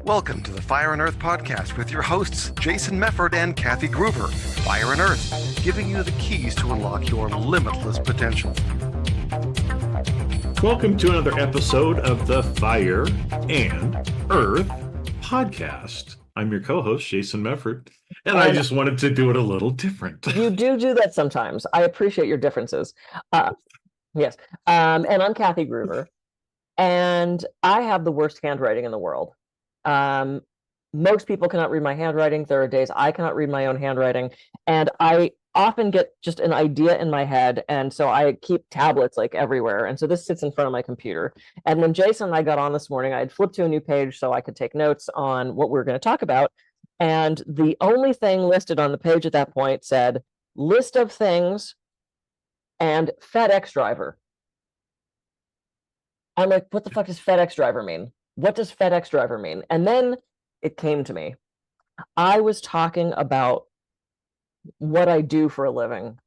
Welcome to the Fire and Earth podcast with your hosts, Jason Mefford and Kathy Groover. Fire and Earth, giving you the keys to unlock your limitless potential. Welcome to another episode of the Fire and Earth podcast. I'm your co-host, Jason Mefford, and I just wanted to do it a little different. You do that sometimes. I appreciate your differences. Yes. And I'm Kathy Groover, and I have the worst handwriting in the world. Most people cannot read my handwriting. There are days I cannot read my own handwriting, and I often get just an idea in my head, and so I keep tablets like everywhere, and so this sits in front of my computer. And when Jason and I got on this morning, I had flipped to a new page so I could take notes on what we were going to talk about, and the only thing listed on the page at that point said list of things and FedEx driver. I'm like, what the fuck does FedEx driver mean? What does FedEx driver mean? And then it came to me. I was talking about what I do for a living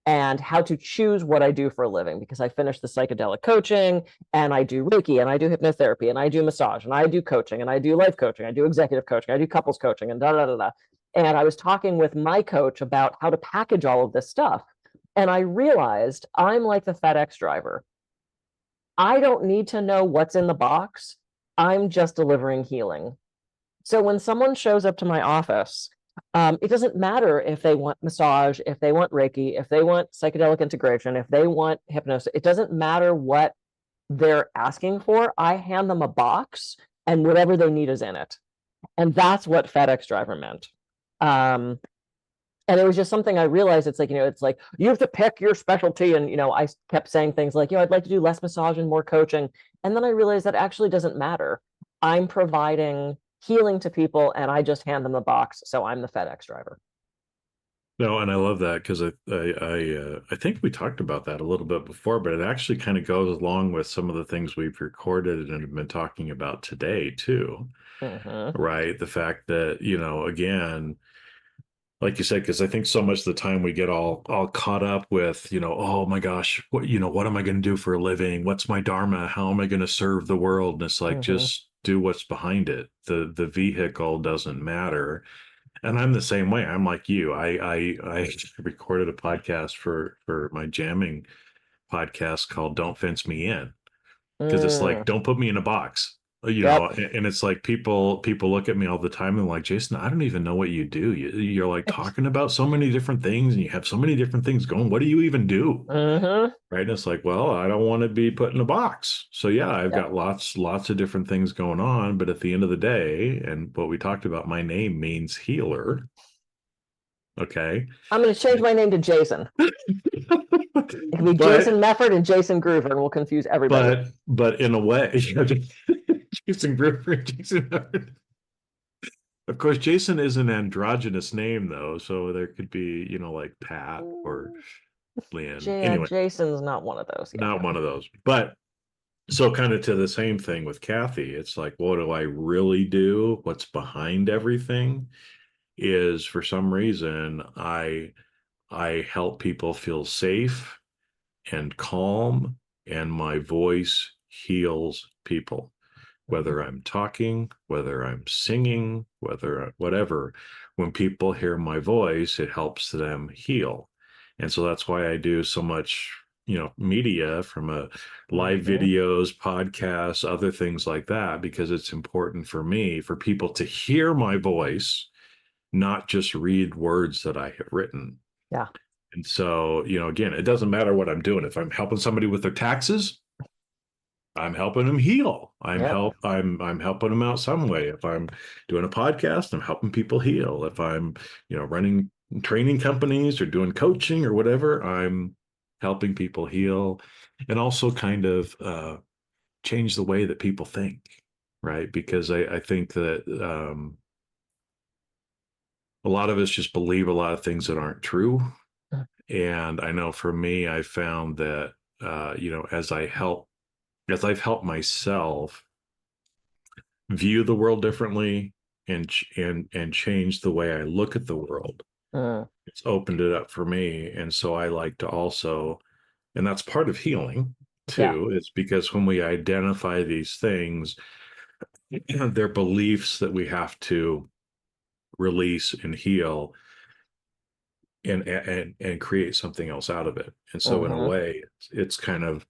and how to choose what I do for a living, because I finished the psychedelic coaching, and I do Reiki, and I do hypnotherapy, and I do massage, and I do coaching, and I do life coaching, I do executive coaching, I do couples coaching, and da. And I was talking with my coach about how to package all of this stuff. And I realized I'm like the FedEx driver. I don't need to know what's in the box. I'm just delivering healing. So when someone shows up to my office, it doesn't matter if they want massage, if they want Reiki, if they want psychedelic integration, if they want hypnosis. It doesn't matter what they're asking for. I hand them a box, and whatever they need is in it. And that's what FedEx driver meant. And it was just something I realized. It's like, it's like you have to pick your specialty. And, I kept saying things like, I'd like to do less massage and more coaching. And then I realized that actually doesn't matter. I'm providing healing to people, and I just hand them the box. So I'm the FedEx driver. No, and I love that, because I think we talked about that a little bit before, but it actually kind of goes along with some of the things we've recorded and have been talking about today too. Mm-hmm. Right? The fact that, again, like you said, because I think so much of the time we get all caught up with, oh my gosh, what am I going to do for a living? What's my dharma? How am I going to serve the world? And it's like, just do what's behind it. The vehicle doesn't matter. And I'm the same way. I'm like you. I recorded a podcast for my jamming podcast called "Don't Fence Me In," because it's like, don't put me in a box. And it's like people look at me all the time and like, Jason, I don't even know what you do. You're like talking about so many different things, and you have so many different things going. What do you even do? Right? And it's like, well, I don't want to be put in a box. So yeah, I've got lots of different things going on. But at the end of the day, and what we talked about, my name means healer. Okay. I'm going to change my name to Jason. It can be Jason Mefford and Jason Groover, and we'll confuse everybody. But in a way, Jason Groover, Jason Mefford. Of course, Jason is an androgynous name, though, so there could be, like Pat or Lynn. Anyway, Jason's not one of those. Not one of those. But so kind of to the same thing with Kathy. It's like, what do I really do? What's behind everything is, for some reason, I help people feel safe and calm, and my voice heals people. Whether I'm talking, whether I'm singing, whatever, when people hear my voice, it helps them heal. And so that's why I do so much, media, from live videos, podcasts, other things like that, because it's important for me, for people to hear my voice, not just read words that I have written. Yeah. And so, again, it doesn't matter what I'm doing. If I'm helping somebody with their taxes, I'm helping them heal. I'm helping them out some way. If I'm doing a podcast, I'm helping people heal. If I'm, running training companies or doing coaching or whatever, I'm helping people heal, and also kind of change the way that people think, right? Because I think that a lot of us just believe a lot of things that aren't true. And I know for me, I found that, as I've helped myself view the world differently and change the way I look at the world, it's opened it up for me. And so I like to also, and that's part of healing too, is because when we identify these things, they're beliefs that we have to release and heal and create something else out of it. And so in a Mhm. way, it's kind of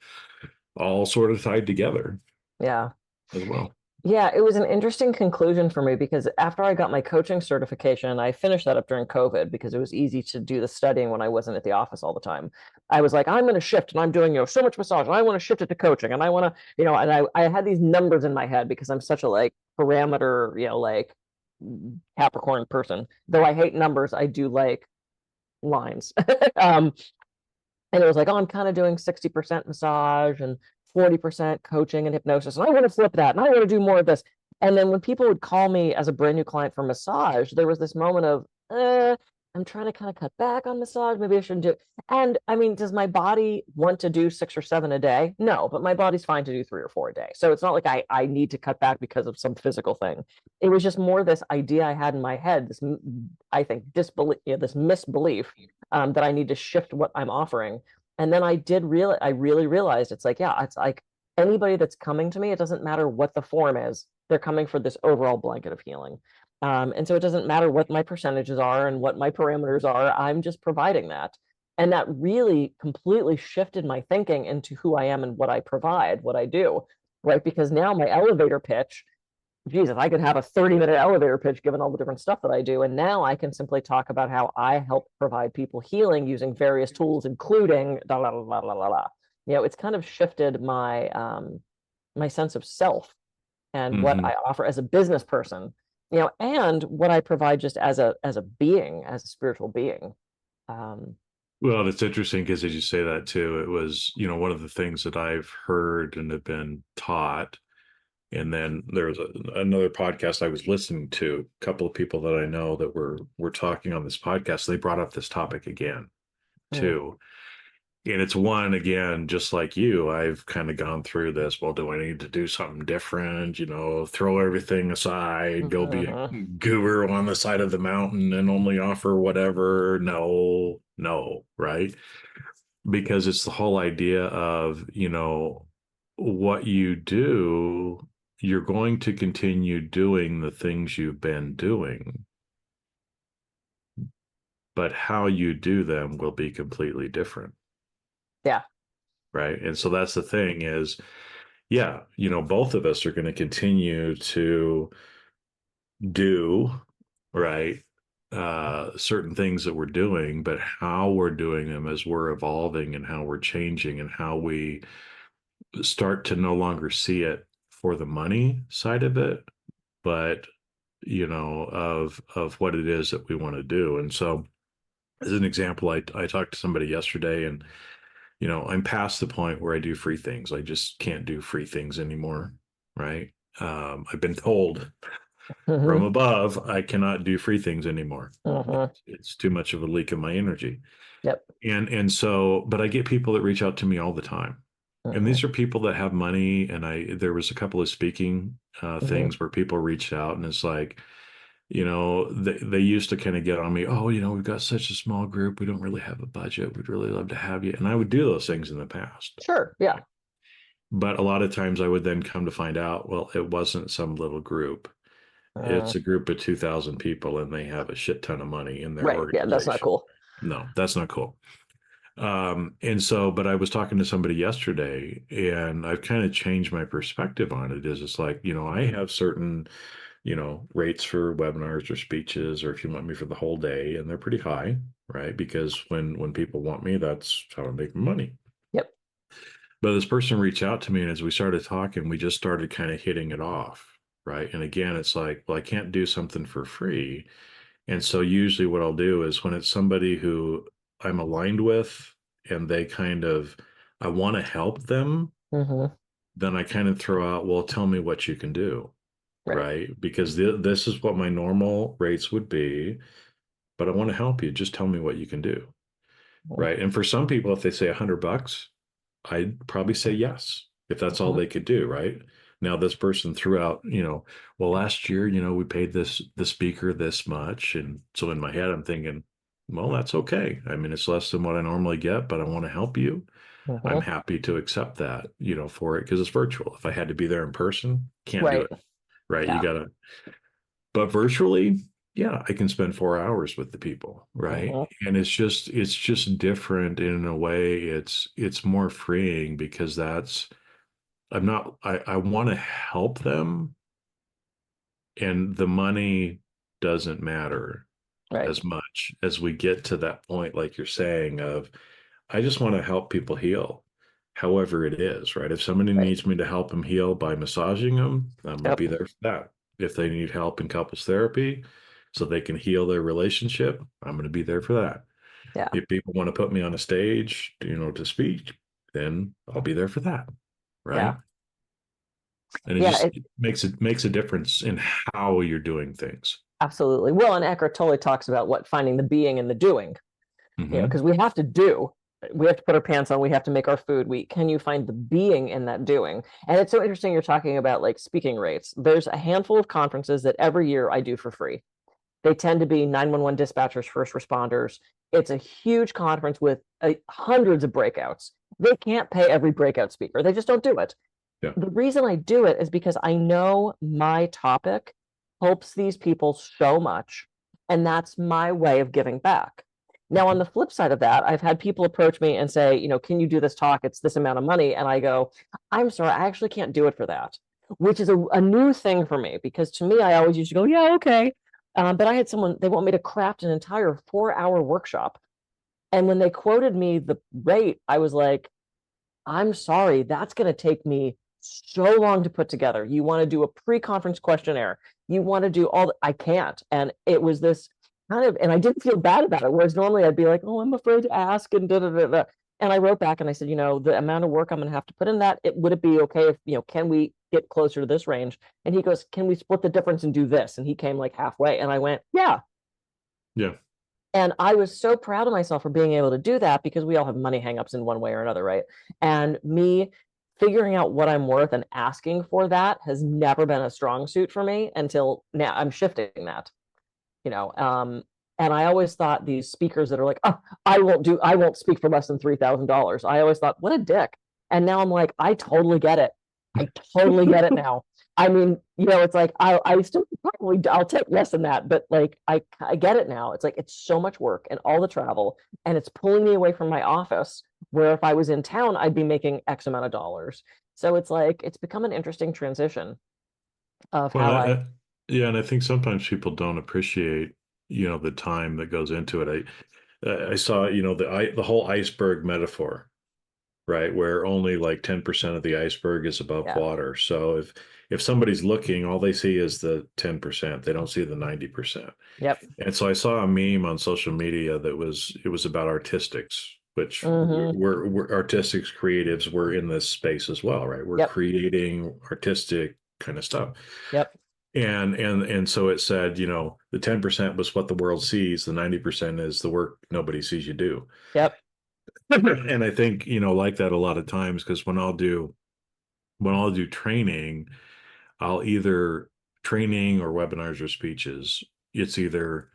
all sort of tied together Yeah. as well. Yeah, it was an interesting conclusion for me because after I got my coaching certification, I finished that up during COVID because it was easy to do the studying when I wasn't at the office all the time. I was like, I'm going to shift and I'm doing, so much massage and I want to shift it to coaching and I want to, and I had these numbers in my head because I'm such a like parameter, like Capricorn person. Though I hate numbers, I do like lines. um, and it was like, oh, I'm kind of doing 60% massage and 40% coaching and hypnosis. And I want to flip that. And I want to do more of this. And then when people would call me as a brand new client for massage, there was this moment of, I'm trying to kind of cut back on massage. Maybe I shouldn't do it. And I mean, does my body want to do 6 or 7 a day? No, but my body's fine to do 3 or 4 a day. So it's not like I need to cut back because of some physical thing. It was just more this idea I had in my head, this, I think, disbelief, this misbelief that I need to shift what I'm offering. And then I really realized it's like, yeah, it's like anybody that's coming to me, it doesn't matter what the form is, they're coming for this overall blanket of healing. And so it doesn't matter what my percentages are and what my parameters are, I'm just providing that. And that really completely shifted my thinking into who I am and what I provide, what I do, right? Because now my elevator pitch, Jesus, I could have a 30-minute elevator pitch given all the different stuff that I do. And now I can simply talk about how I help provide people healing using various tools, including da la la la la la la. It's kind of shifted my sense of self and what Mm-hmm. I offer as a business person, and what I provide just as a being, as a spiritual being. Um, Well, it's interesting because as you say that too, it was, one of the things that I've heard and have been taught. And then there was another podcast I was listening to, a couple of people that I know that were talking on this podcast. They brought up this topic again mm, too. And it's one, again, just like you, I've kind of gone through this. Well, do I need to do something different? Throw everything aside, go be a mhm, guru on the side of the mountain and only offer whatever? No, no, right? Because it's the whole idea of, what you do, you're going to continue doing the things you've been doing, but how you do them will be completely different. yeah. Right. And so that's the thing is, yeah, both of us are going to continue to do, right, certain things that we're doing, but how we're doing them as we're evolving and how we're changing and how we start to no longer see it for the money side of it, but of what it is that we want to do. And so as an example, I talked to somebody yesterday and I'm past the point where I do free things. I just can't do free things anymore, right? I've been told from Hmm. above I cannot do free things anymore. Hmm. It's too much of a leak of my energy. Yep. And so, but I get people that reach out to me all the time. And Hmm. these are people that have money. And there was a couple of speaking Hmm. things where people reached out and it's like, they used to kind of get on me, oh, we've got such a small group. We don't really have a budget. We'd really love to have you. And I would do those things in the past. Sure. Yeah. But a lot of times I would then come to find out, well, it wasn't some little group. Uh, It's a group of 2,000 people and they have a shit ton of money in their right. Yeah. That's not organization. cool. No, that's not cool. And so, but I was talking to somebody yesterday and I've kind of changed my perspective on it. Is it's like, I have certain, rates for webinars or speeches, or if you want me for the whole day, and they're pretty high, right? Because when people want me, that's how I make money. Yep. But this person reached out to me, and as we started talking, we just started kind of hitting it off, right? And again, it's like, well, I can't do something for free. And so usually what I'll do is when it's somebody who I'm aligned with and I want to help them, Hmm. then I kind of throw out, well, tell me what you can do, Right. right? Because this is what my normal rates would be, but I want to help you. Just tell me what you can do, Hmm. right? And for some people, if they say $100, I'd probably say yes, if that's all Hmm. they could do, right? Now, this person threw out, well, last year, we paid the speaker this much. And so in my head, I'm thinking, well, that's okay. I mean, it's less than what I normally get, but I want to help you. I'm Hmm. happy to accept that, for it because it's virtual. If I had to be there in person, can't do Right. it. right? You Yeah. gotta, but virtually, yeah, I can spend 4 hours with the people, right? Mhm. And it's just different in a way. It's more freeing because I want to help them, and the money doesn't matter Right. as much as we get to that point, like you're saying, of I just want to help people heal, however it is, right? If somebody Right. needs me to help them heal by massaging them, I'm going to Yep. be there for that. If they need help in couples therapy so they can heal their relationship, I'm going to be there for that. Yeah. If people want to put me on a stage, to speak, then I'll be there for that, Yeah. right? And it Yeah. just makes a difference in how you're doing things. Absolutely. Well, and Eckhart Tolle talks about what finding the being in the doing, Hmm. because we have to do, we have to put our pants on, we have to make our food. Can you find the being in that doing? And it's so interesting you're talking about like speaking rates. There's a handful of conferences that every year I do for free. They tend to be 911 dispatchers, first responders. It's a huge conference with hundreds of breakouts. They can't pay every breakout speaker. They just don't do it. Yeah. The reason I do it is because I know my topic helps these people so much, and that's my way of giving back. Now, on the flip side of that, I've had people approach me and say, can you do this talk? It's this amount of money. And I go, I'm sorry, I actually can't do it for that, which is a new thing for me because to me, I always used to go, yeah, okay. But I had someone, they want me to craft an entire 4-hour workshop. And when they quoted me the rate, I was like, I'm sorry, that's going to take me so long to put together. You want to do a pre-conference questionnaire. You want to do I can't. And it was this kind of, and I didn't feel bad about it. Whereas normally I'd be like, oh, I'm afraid to ask and da da da da. And I wrote back and I said, the amount of work I'm going to have to put in that, would it be okay if, can we get closer to this range? And he goes, can we split the difference and do this? And he came like halfway. And I went, yeah. Yeah. And I was so proud of myself for being able to do that because we all have money hangups in one way or another, right? And me figuring out what I'm worth and asking for that has never been a strong suit for me until now. I'm shifting that, you know. And I always thought these speakers that are like, oh, I won't speak for less than $3,000. I always thought, what a dick. And now I'm like, I totally get it. I totally get it now. I mean, it's like I still probably I'll take less than that, but like I get it now. It's like it's so much work and all the travel, and it's pulling me away from my office. Where if I was in town, I'd be making X amount of dollars. So it's like it's become an interesting transition of Well, how I. yeah, and I think sometimes people don't appreciate, the time that goes into it. I saw, the whole iceberg metaphor, right? Where only like 10% of the iceberg is above Yeah. water. So if somebody's looking, all they see is the 10%. They don't see the 90%. Yep. And so I saw a meme on social media that it was about artistics, which Mm-hmm. we're artistics creatives. We're in this space as well, right? We're Yep. creating artistic kind of stuff. Yep. And so it said, the 10% was what the world sees, the 90% is the work nobody sees you do. Yep. And I think, like that a lot of times, because when I'll do training, I'll either training or webinars or speeches, it's either,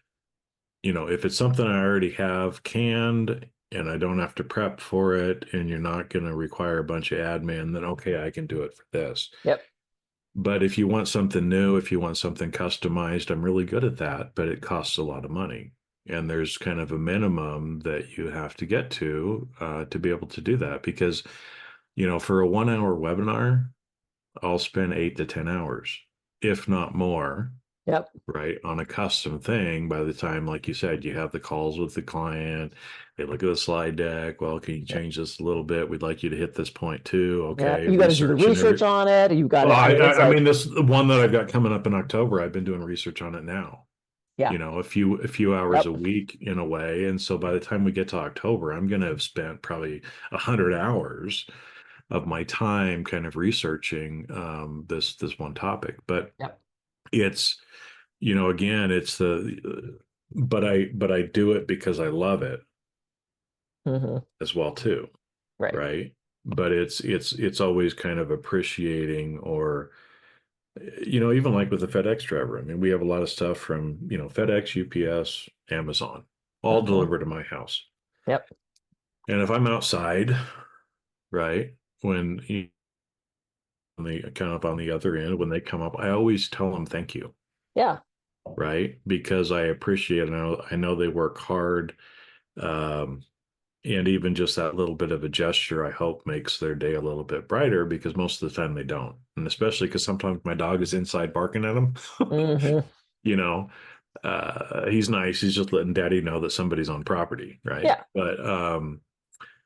if it's something I already have canned and I don't have to prep for it and you're not going to require a bunch of admin, then okay, I can do it for this. Yep. But if you want something new, if you want something customized, I'm really good at that, but it costs a lot of money. And there's kind of a minimum that you have to get to be able to do that. Because, for a 1 hour webinar, I'll spend 8 to 10 hours, if not more, Yep. right, on a custom thing. By the time, like you said, you have the calls with the client, they look at the slide deck. Well, can you Yep. change this a little bit? We'd like you to hit this point too. Yeah. Okay, You got to do the research and research every. on it. You got Well, to. I mean, it's I mean, like, this one that I've got coming up in October, I've been doing research on it now. yeah. A few hours a Yep. week in a way, and so by the time we get to October, I'm going to have spent probably 100 hours of my time kind of researching this one topic. But Yep. it's again, it's but I do it because I love it Mm-hmm. as well too, Right. right? But it's always kind of appreciating, or even like with the FedEx driver. I mean, we have a lot of stuff from FedEx, UPS, Amazon, all Mm-hmm. delivered to my house. Yep. And if I'm outside, right, when on the other end, when they come up, I always tell them thank you. Yeah. Right. Because I appreciate it. I know they work hard. And even just that little bit of a gesture, I hope makes their day a little bit brighter, because most of the time they don't. And especially because sometimes my dog is inside barking at them. Mm-hmm. You know, he's nice. He's just letting daddy know that somebody's on property. Right. Yeah.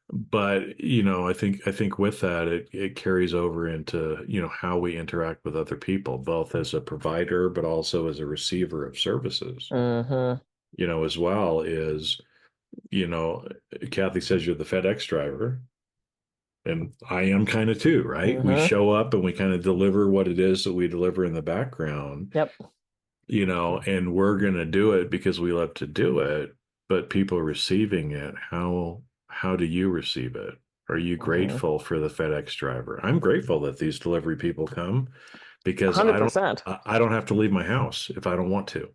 But you know, I think with that, it carries over into, you know, how we interact with other people, both as a provider, but also as a receiver of services, Mm-hmm. you know, as well. Is, you know, Kathy says you're the FedEx driver, and I am kind of too, right? We Mm-hmm. show up and we kind of deliver what it is that we deliver in the background, Yep. you know, and we're going to do it because we love to do it. But people receiving it, how do you receive it? Are you grateful for the FedEx driver? I'm grateful that these delivery people come, because 100%. I don't have to leave my house if I don't want to.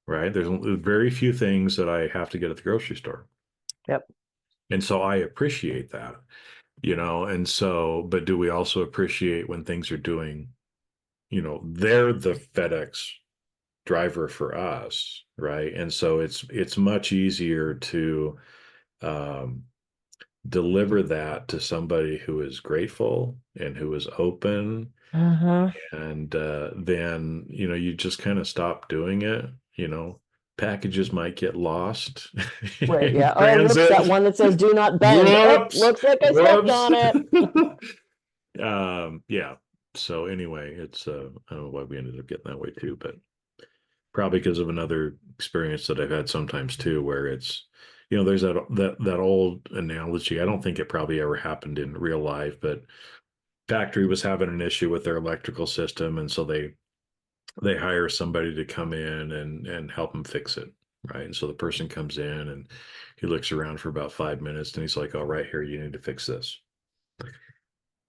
Right? There's very few things that I have to get at the grocery store. Yep. And so I appreciate that, you know, and so, but do we also appreciate when things are doing, you know, they're the FedEx driver for us, right? And so it's much easier to deliver that to somebody who is grateful and who is open, Mm-hmm. and then, you know, you just kind of stop doing it. You know, packages might get lost Right. in Yeah. Oh, whoops, transit. that one that says "Do not bend." Oh, Whoops, looks like I stepped on it. Yeah. So anyway, it's I don't know why we ended up getting that way too, but probably because of another experience that I've had sometimes too, where it's, you know, there's that old analogy. I don't think it probably ever happened in real life, but factory was having an issue with their electrical system, and so they hire somebody to come in and help them fix it, right? And so the person comes in and he looks around for about 5 minutes, and he's like, "All right, here, you need to fix this."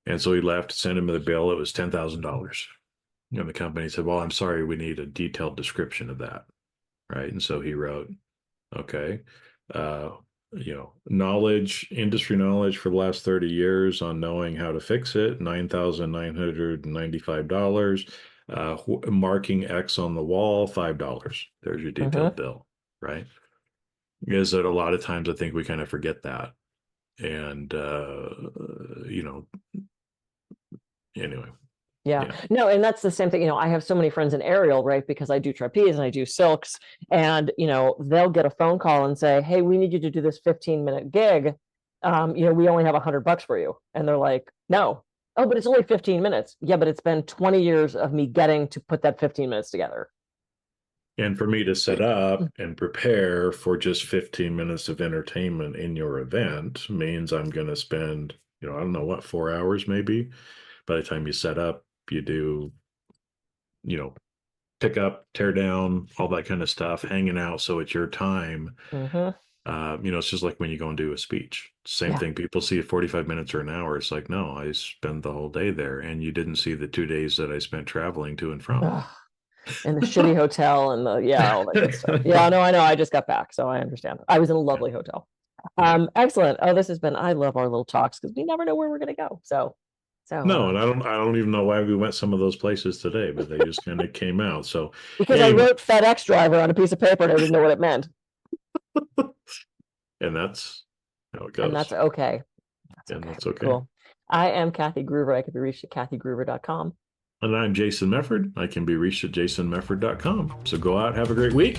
And so he left, sent him the bill. It was $10,000. And the company said, "Well, I'm sorry, we need a detailed description of that." Right? And so he wrote, "Okay, uh, you know, industry knowledge for the last 30 years on knowing how to fix it, $9,995. Marking X on the wall, $5. There's your detailed Mm-hmm. bill." Right? Is that a lot of times I think we kind of forget that. And, you know, anyway, Yeah. yeah. No, and that's the same thing. You know, I have so many friends in aerial, right? Because I do trapeze and I do silks, and you know, they'll get a phone call and say, "Hey, we need you to do this 15-minute gig. You know, we only have $100 for you." And they're like, "No." "Oh, but it's only 15 minutes." "Yeah, but it's been 20 years of me getting to put that 15 minutes together." And for me to set up and prepare for just 15 minutes of entertainment in your event means I'm going to spend, you know, I don't know what, 4 hours maybe. By the time you set up, you do, you know, pick up, tear down, all that kind of stuff, hanging out. So it's your time. Mm-hmm. You know, it's just like when you go and do a speech. Same Yeah. thing. People see 45 minutes or an hour. It's like, no, I spend the whole day there. And you didn't see the 2 days that I spent traveling to and from. Ugh. And the shitty hotel and all that good stuff. Yeah, no, I know. I just got back, so I understand. I was in a lovely hotel. Yeah. Excellent. Oh, this has been, I love our little talks because we never know where we're gonna go. So No, and I don't even know why we went some of those places today, but they just kind of came out. So because I anyway, wrote FedEx driver on a piece of paper and I didn't know what it meant. and that's how it goes. And that's okay. That's okay. Cool. I am Kathy Groover. I can be reached at kathygroover.com. And I'm Jason Mefford. I can be reached at jasonmefford.com. So go out, have a great week,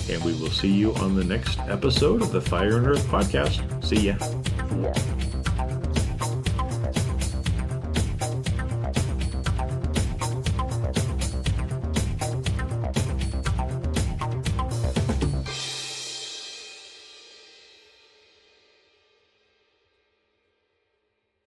and we will see you on the next episode of the Fire and Earth podcast. See ya. Yeah.